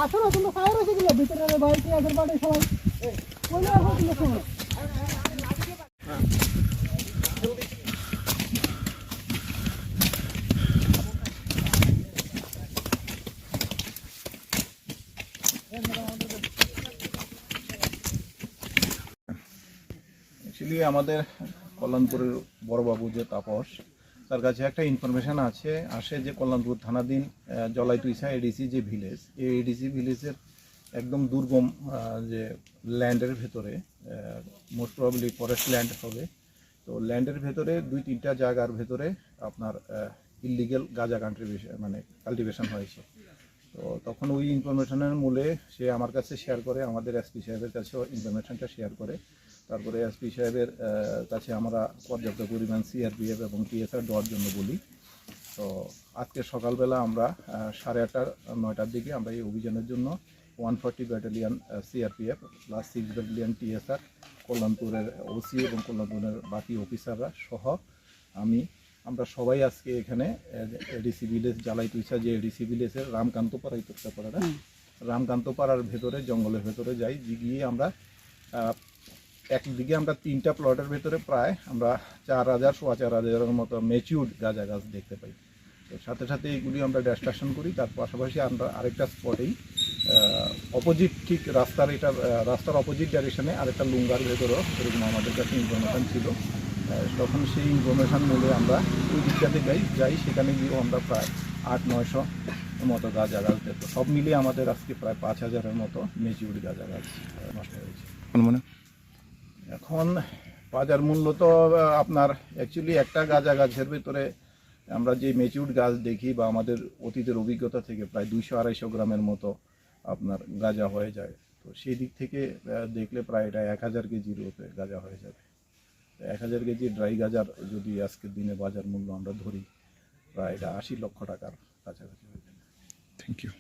আসো না, তোমরা ফায়ার হয়েছে গেলে ভিতরে বাইক আছে বাড়ি সবাই কোন আসো তোমরা সবাই। অ্যাকচুয়ালি আমাদের কল্যাণপুরের বড়বাবু যে তাপস, তার কাছে একটা ইনফরমেশান আসে যে কল্যাণপুর থানাধীন জলাইতুইসা এডিসি যে ভিলেজ, এই এডিসি ভিলেজের একদম দুর্গম যে ল্যান্ডের ভেতরে, মোস্ট প্রবাবলি ফরেস্ট ল্যান্ড হবে, তো ল্যান্ডের ভেতরে 2-3টা জায়গার ভেতরে আপনার ইললিগেল গাঁজা কাল্টিভেশন হয়েছে। তো তখন ওই ইনফরমেশনের মূলে সে আমার কাছে শেয়ার করে, আমাদের এসপি সাহেবের কাছেও ইনফরমেশনটা শেয়ার করে। তারপরে এসপি সাহেবের কাছে আমরা পর্যাপ্ত পরিমাণ সিআরপিএফ এবং টিএসআর দেওয়ার জন্য বলি। তো আজকে সকালবেলা আমরা 8:30-9টার দিকে আমরা এই অভিযানের জন্য 140 battalion CRPF plus 6 battalion TSR, কল্যাণপুরের ওসি এবং কল্যাণপুরের বাকি অফিসাররা সহ আমরা সবাই আজকে এখানে এডিসি ভিলেজ জালাইতুইসা যে এডিসি ভিলেজের রামকান্তপাড়া ইতোপ্তাপাড়া রামকান্তপাড়ার ভেতরে জঙ্গলের ভেতরে যাই, গিয়ে আমরা একদিকে আমরা 3টা প্লটের ভেতরে প্রায় আমরা 4,000-4,500-এর মতো ম্যাচিউরড গাঁজা গাছ দেখতে পাই। তো সাথে সাথে এইগুলি আমরা ডিস্ট্রাকশন করি। তার পাশাপাশি আমরা আরেকটা স্পটেই অপোজিট, ঠিক রাস্তার অপোজিট ডাইরেকশনে আরেকটা লুঙ্গার ভেতরেও এরকম আমাদের কাছে ইনফরমেশান ছিল। তখন সেই ইনফরমেশান মূলে আমরা ওই দিকটাতে যাই, সেখানে গিয়েও আমরা প্রায় 800-900 মতো গাঁজা গাছ দেখবো। সব মিলিয়ে আমাদের আজকে প্রায় 5,000-এর মতো ম্যাচিউরড গাঁজা গাছ নষ্ট হয়েছে। এখন বাজার মূল্য তো আপনার অ্যাকচুয়ালি একটা গাঁজা গাছের ভেতরে আমরা যে ম্যাচিউরড গাছ দেখি বা আমাদের অতীতের অভিজ্ঞতা থেকে প্রায় 200-250 গ্রামের মতো আপনার গাঁজা হয়ে যায়। তো সেই দিক থেকে দেখলে প্রায় এটা 1000 কেজির উপরে গাঁজা হয়ে যাবে। 1000 কেজি ড্রাই গাঁজার যদি আজকের দিনে বাজার মূল্য আমরা ধরি, প্রায় এটা 80 লক্ষ টাকার কাছাকাছি হয়ে যাবে। Thank you.